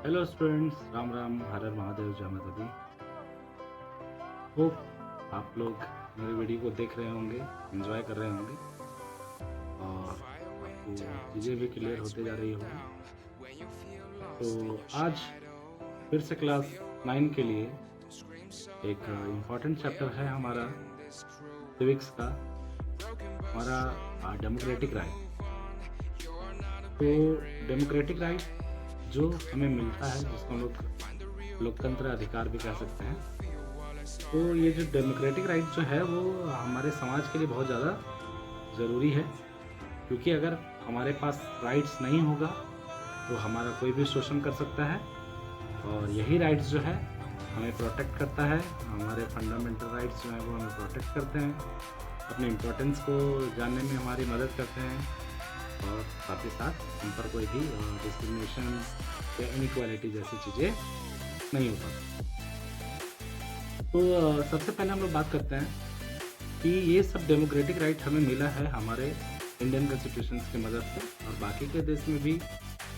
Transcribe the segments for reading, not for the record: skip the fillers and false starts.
Hello students, Ram Ram, हर हर महादेव, जय माता दी। Hope आप लोग मेरे वीडियो को देख रहे होंगे, एंजॉय कर रहे होंगे और आपको चीज़ें भी क्लियर होते जा रही होगी। तो आज फिर से क्लास 9 के लिए एक इम्पॉर्टेंट चैप्टर है हमारा सिविक्स का, हमारा डेमोक्रेटिक राइट। तो डेमोक्रेटिक राइट जो हमें मिलता है, जिसको हम लोग लोकतंत्र अधिकार भी कह सकते हैं। तो ये जो डेमोक्रेटिक राइट जो है वो हमारे समाज के लिए बहुत ज़्यादा ज़रूरी है, क्योंकि अगर हमारे पास राइट्स नहीं होगा तो हमारा कोई भी शोषण कर सकता है, और यही राइट्स जो है हमें प्रोटेक्ट करता है। हमारे फंडामेंटल राइट्स जो हैं वो हमें प्रोटेक्ट करते हैं, अपने इम्पोर्टेंस को जानने में हमारी मदद करते हैं, और साथ ही साथ हम पर कोई भी डिस्क्रिमिनेशन या इनइक्वालिटी जैसी चीज़ें नहीं हो पाती। तो सबसे पहले हम लोग बात करते हैं कि ये सब डेमोक्रेटिक राइट हमें मिला है हमारे इंडियन कॉन्स्टिट्यूशन की मदद से, और बाकी के देश में भी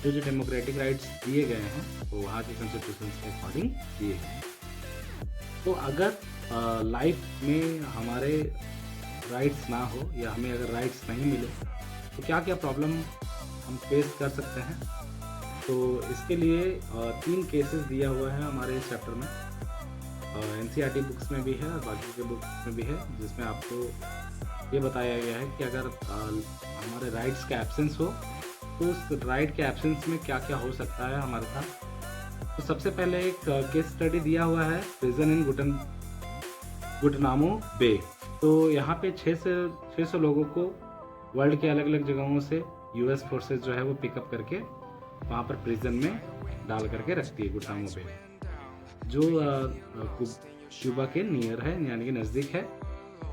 जो डेमोक्रेटिक राइट्स दिए गए हैं वो वहाँ के कॉन्स्टिट्यूशन के अकॉर्डिंग दिए गए हैं। तो अगर लाइफ में हमारे राइट्स ना हो या हमें अगर राइट्स नहीं मिले तो क्या क्या प्रॉब्लम हम फेस कर सकते हैं। तो इसके लिए 3 केसेस दिया हुआ है हमारे इस चैप्टर में। NCERT बुक्स में भी है और बाकी के बुक्स में भी है, जिसमें आपको ये बताया गया है कि अगर हमारे राइट्स का एब्सेंस हो तो उस राइट के एब्सेंस में क्या क्या हो सकता है हमारे साथ। तो सबसे पहले एक केस स्टडी दिया हुआ है, प्रिजन इन गुटनामो बे। तो यहाँ पे 600 लोगों को वर्ल्ड के अलग अलग जगहों से US फोर्सेस जो है वो पिकअप करके वहाँ पर प्रिजन में डाल करके रखती है, गुटनामो बे, जो क्यूबा के नियर है, यानी कि नज़दीक है।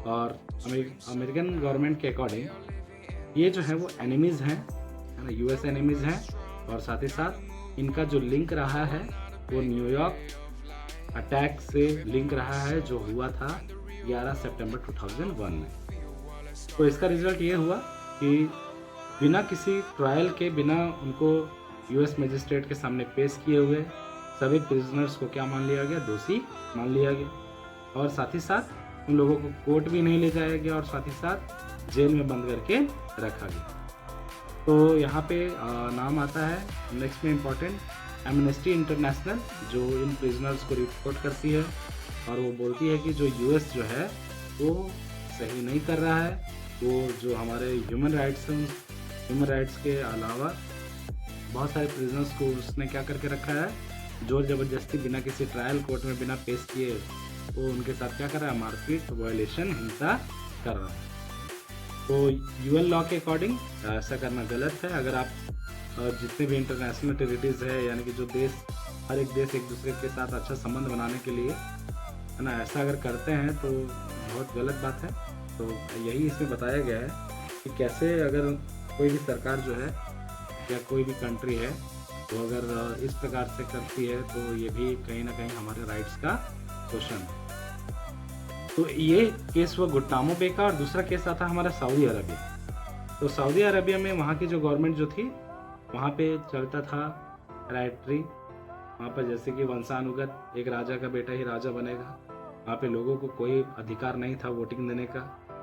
और अमेरिकन गवर्नमेंट के अकॉर्डिंग ये जो है वो एनिमीज़ हैं, है ना, US एनिमीज़ हैं, और साथ ही साथ इनका जो लिंक रहा है वो न्यूयॉर्क अटैक से लिंक रहा है, जो हुआ था 11 सितंबर 2001 में। तो इसका रिजल्ट ये हुआ कि बिना किसी ट्रायल के, बिना उनको US मजिस्ट्रेट के सामने पेश किए हुए सभी प्रिजनर्स को क्या मान लिया गया, दोषी मान लिया गया, और साथ ही साथ उन लोगों को कोर्ट भी नहीं ले जाया गया, और साथ ही साथ जेल में बंद करके रखा गया। तो यहाँ पे नाम आता है नेक्स्ट में इम्पॉर्टेंट, एमनेस्टी इंटरनेशनल, जो इन प्रिजनर्स को रिपोर्ट करती है और वो बोलती है कि जो US जो है वो सही नहीं कर रहा है। वो जो हमारे ह्यूमन राइट्स के अलावा बहुत सारे प्रिजनर्स को उसने क्या करके रखा है, जोर ज़बरदस्ती, बिना किसी ट्रायल कोर्ट में बिना पेश किए वो उनके साथ क्या कर रहा है, मारपीट, वायलेशन, हिंसा कर रहा है। तो UN लॉ के अकॉर्डिंग ऐसा करना गलत है। अगर आप जितने भी इंटरनेशनल टेरिटरीज है, यानी कि जो देश, हर एक देश एक दूसरे के साथ अच्छा संबंध बनाने के लिए, है ना, ऐसा अगर करते हैं तो बहुत गलत बात है। तो यही इसमें बताया गया है कि कैसे अगर कोई भी सरकार जो है या कोई भी कंट्री है तो अगर इस प्रकार से करती है तो ये भी कहीं ना कहीं हमारे राइट्स का शोषण है। तो ये केस हुआ गुंटानामो बे का, और दूसरा केस आता हमारा सऊदी अरबिया। तो सऊदी अरबिया में वहाँ की जो गवर्नमेंट जो थी, वहाँ पे चलता था हेरेडिटरी। वहाँ पर जैसे कि वंशानुगत, एक राजा का बेटा ही राजा बनेगा। वहाँ पे लोगों को कोई अधिकार नहीं था वोटिंग देने का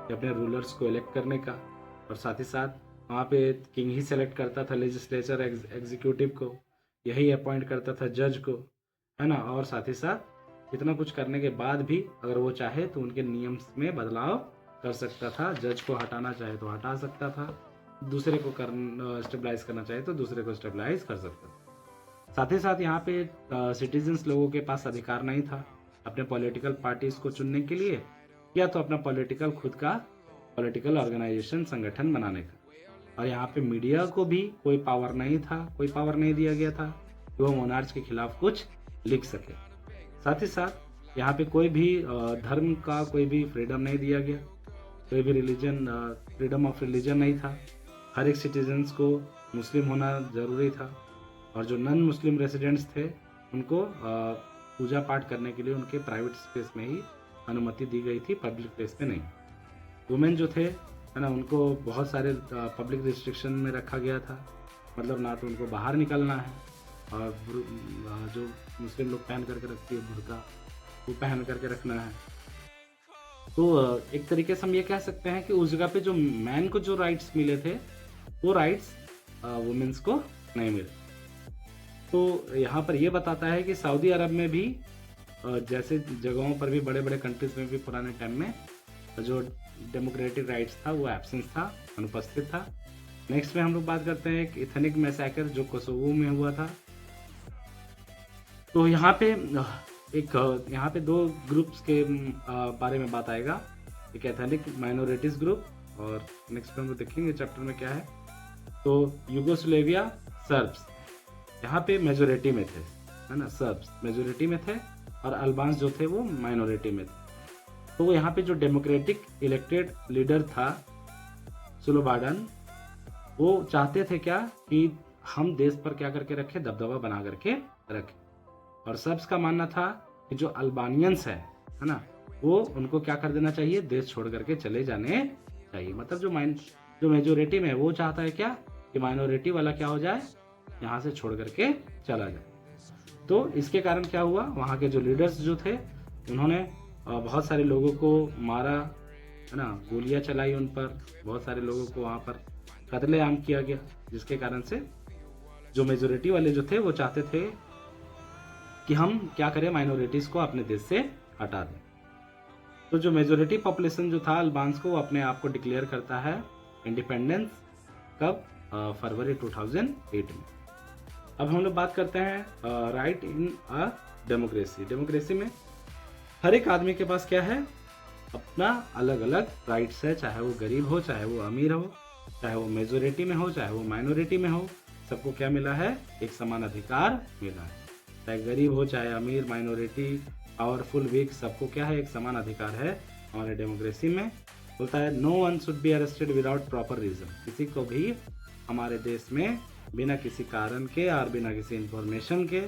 या अपने रूलर्स को इलेक्ट करने का, और साथ ही साथ वहाँ पे किंग ही सेलेक्ट करता था लेजिस्लेचर, एग्जीक्यूटिव को, यही अपॉइंट करता था जज को, है ना। और साथ ही साथ इतना कुछ करने के बाद भी अगर वो चाहे तो उनके नियम में बदलाव कर सकता था। जज को हटाना चाहे तो हटा सकता था, दूसरे को स्टेबलाइज करना चाहे तो दूसरे को स्टेबलाइज कर सकता था। साथ ही साथ यहाँ पे सिटीजन्स लोगों के पास अधिकार नहीं था अपने पॉलिटिकल पार्टीज को चुनने के लिए, या तो अपना खुद का पॉलिटिकल ऑर्गेनाइजेशन, संगठन बनाने का। और यहाँ पे मीडिया को भी कोई पावर नहीं दिया गया था कि वो मोनार्च के खिलाफ कुछ लिख सके। साथ ही साथ यहाँ पे कोई भी धर्म का कोई भी फ्रीडम नहीं दिया गया, कोई भी फ्रीडम ऑफ रिलीजन नहीं था। हर एक सिटीजन्स को मुस्लिम होना ज़रूरी था, और जो नॉन मुस्लिम रेसिडेंट्स थे उनको पूजा पाठ करने के लिए उनके प्राइवेट स्पेस में ही अनुमति दी गई थी, पब्लिक प्लेस पे नहीं। वुमेन जो थे, है ना, उनको बहुत सारे पब्लिक रिस्ट्रिक्शन में रखा गया था, मतलब ना तो उनको बाहर निकलना है, और जो मुस्लिम लोग पहन करके रखती है बुर्का, वो पहन करके रखना है। तो एक तरीके से हम ये कह सकते हैं कि उस जगह पे जो मैन को जो राइट्स मिले थे, वो राइट्स वुमेन्स को नहीं मिले। तो यहाँ पर ये बताता है कि सऊदी अरब में भी जैसे जगहों पर भी, बड़े बड़े कंट्रीज में भी पुराने टाइम में जो डेमोक्रेटिक राइट्स था वो एब्सेंस था, अनुपस्थित था। नेक्स्ट में हम लोग बात करते हैं एक इथनिक मैसेकर जो कोसोवो में हुआ था। तो यहाँ पे यहाँ पे 2 ग्रुप्स के बारे में बात आएगा, एक एथनिक माइनॉरिटीज ग्रुप, और नेक्स्ट में हम लोग देखेंगे चैप्टर में क्या है। तो यूगोस्लेविया सर्ब्स यहाँ पे मेजोरिटी में थे, है ना, सर्ब्स मेजोरिटी में थे और अल्बान्स जो थे वो माइनॉरिटी में थे। तो यहाँ पे जो डेमोक्रेटिक इलेक्टेड लीडर था सुलोबाडन, वो चाहते थे क्या कि हम देश पर क्या करके रखें, दबदबा बना करके रखें। और सर्ब्स का मानना था कि जो अल्बानियंस है ना, वो उनको क्या कर देना चाहिए, देश छोड़ करके चले जाने चाहिए। मतलब जो मेजोरिटी में है वो चाहता है क्या कि माइनॉरिटी वाला क्या हो जाए, यहाँ से छोड़ करके चला जाए। तो इसके कारण क्या हुआ, वहाँ के जो लीडर्स जो थे उन्होंने बहुत सारे लोगों को मारा, है ना, गोलियां चलाई उन पर, बहुत सारे लोगों को वहाँ पर कत्लेआम किया गया, जिसके कारण से जो मेजोरिटी वाले जो थे वो चाहते थे कि हम क्या करें, माइनॉरिटीज को अपने देश से हटा दें। तो जो मेजोरिटी पॉपुलेशन जो था अल्बान्स को, वो अपने आप को डिक्लेयर करता है इंडिपेंडेंस कब, फरवरी 2008 में। अब हम लोग बात करते हैं right in a democracy. Democracy में हर एक आदमी के पास क्या है, अपना अलग अलग राइट्स है, चाहे वो गरीब हो, चाहे वो अमीर हो, चाहे वो मेजोरिटी में हो, चाहे वो माइनॉरिटी में हो, सबको क्या मिला है, एक समान अधिकार मिला है। चाहे गरीब हो, चाहे अमीर, माइनॉरिटी, पावरफुल, वीक, सबको क्या है, एक समान अधिकार है हमारे डेमोक्रेसी में। बोलता है no one should be arrested without proper reason. किसी को भी हमारे देश में बिना किसी कारण के और बिना किसी इंफॉर्मेशन के,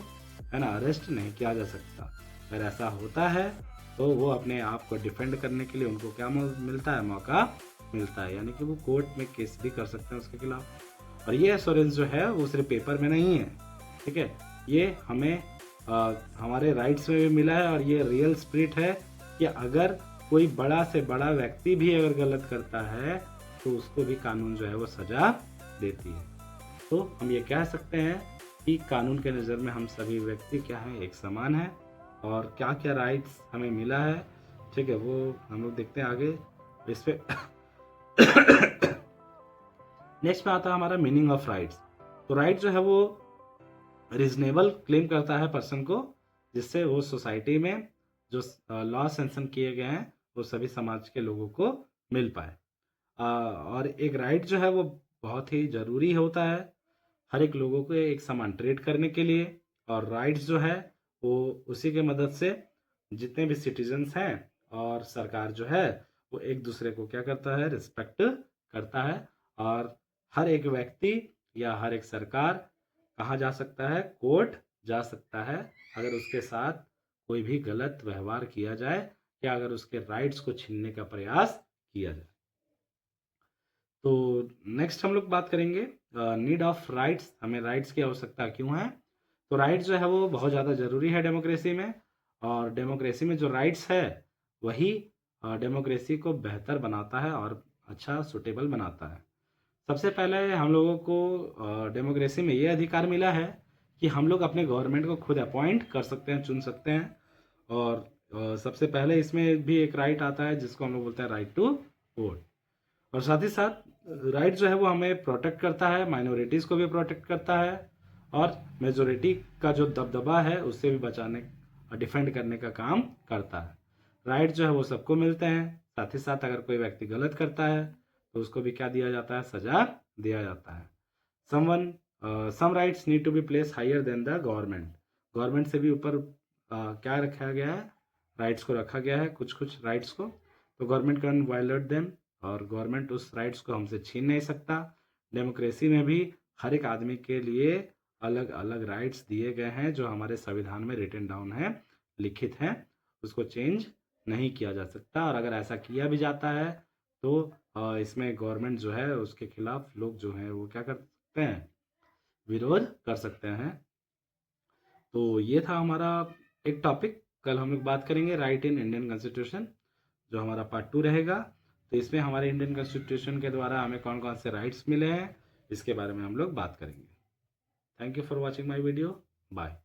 है ना, अरेस्ट नहीं किया जा सकता। अगर ऐसा होता है तो वो अपने आप को डिफेंड करने के लिए उनको क्या मिलता है, मौका मिलता है, यानी कि वो कोर्ट में केस भी कर सकते हैं उसके खिलाफ। और ये एश्योरेंस जो है वो सिर्फ पेपर में नहीं है, ठीक है, ये हमें हमारे राइट्स में भी मिला है। और ये रियल स्पिरिट है कि अगर कोई बड़ा से बड़ा व्यक्ति भी अगर गलत करता है तो उसको भी कानून जो है वो सजा देती है। तो हम ये कह सकते हैं कि कानून के नज़र में हम सभी व्यक्ति क्या हैं, एक समान है। और क्या क्या राइट्स हमें मिला है, ठीक है, वो हम लोग देखते हैं आगे इस पे। नेक्स्ट में आता है हमारा मीनिंग ऑफ राइट्स। तो राइट जो है वो रीजनेबल क्लेम करता है पर्सन को, जिससे वो सोसाइटी में जो लॉ सेंशन किए गए हैं वो सभी समाज के लोगों को मिल पाए। और एक राइट जो है वो बहुत ही ज़रूरी होता है हर एक लोगों को एक समान ट्रीट करने के लिए। और राइट्स जो है वो उसी के मदद से जितने भी सिटीजन्स हैं और सरकार जो है वो एक दूसरे को क्या करता है, रिस्पेक्ट करता है। और हर एक व्यक्ति या हर एक सरकार कहाँ जा सकता है, कोर्ट जा सकता है, अगर उसके साथ कोई भी गलत व्यवहार किया जाए या अगर उसके राइट्स को छीनने का प्रयास किया जाए। तो नेक्स्ट हम लोग बात करेंगे नीड ऑफ राइट्स, हमें राइट्स की आवश्यकता क्यों है। तो राइट्स जो है वो बहुत ज़्यादा ज़रूरी है डेमोक्रेसी में, और डेमोक्रेसी में जो राइट्स है वही डेमोक्रेसी को बेहतर बनाता है और अच्छा सुटेबल बनाता है। सबसे पहले हम लोगों को डेमोक्रेसी में ये अधिकार मिला है कि हम लोग अपने गवर्नमेंट को खुद अपॉइंट कर सकते हैं, चुन सकते हैं। और सबसे पहले इसमें भी एक राइट आता है जिसको हम लोग बोलते हैं राइट टू वोट। और साथ ही साथ राइट जो है वो हमें प्रोटेक्ट करता है, माइनॉरिटीज़ को भी प्रोटेक्ट करता है, और मेजोरिटी का जो दबदबा है उससे भी बचाने, डिफेंड करने का काम करता है। राइट जो है वो सबको मिलते हैं। साथ ही साथ अगर कोई व्यक्ति गलत करता है तो उसको भी क्या दिया जाता है, सजा दिया जाता है। Some rights need to be place higher than the government. Government से भी ऊपर क्या रखा गया है, राइट्स को रखा गया है, कुछ कुछ राइट्स को। तो गवर्नमेंट कैन वायलेट देम, और गवर्नमेंट उस राइट्स को हमसे छीन नहीं सकता। डेमोक्रेसी में भी हर एक आदमी के लिए अलग अलग राइट्स दिए गए हैं जो हमारे संविधान में रिटन डाउन है, लिखित हैं, उसको चेंज नहीं किया जा सकता। और अगर ऐसा किया भी जाता है तो इसमें गवर्नमेंट जो है उसके खिलाफ लोग जो हैं वो क्या कर सकते हैं, विरोध कर सकते हैं। तो ये था हमारा एक टॉपिक। कल हम लोग बात करेंगे राइट इन इंडियन कॉन्स्टिट्यूशन, जो हमारा पार्ट 2 रहेगा। तो इसमें हमारे इंडियन कॉन्स्टिट्यूशन के द्वारा हमें कौन कौन से राइट्स मिले हैं, इसके बारे में हम लोग बात करेंगे। Thank you for watching my video. Bye.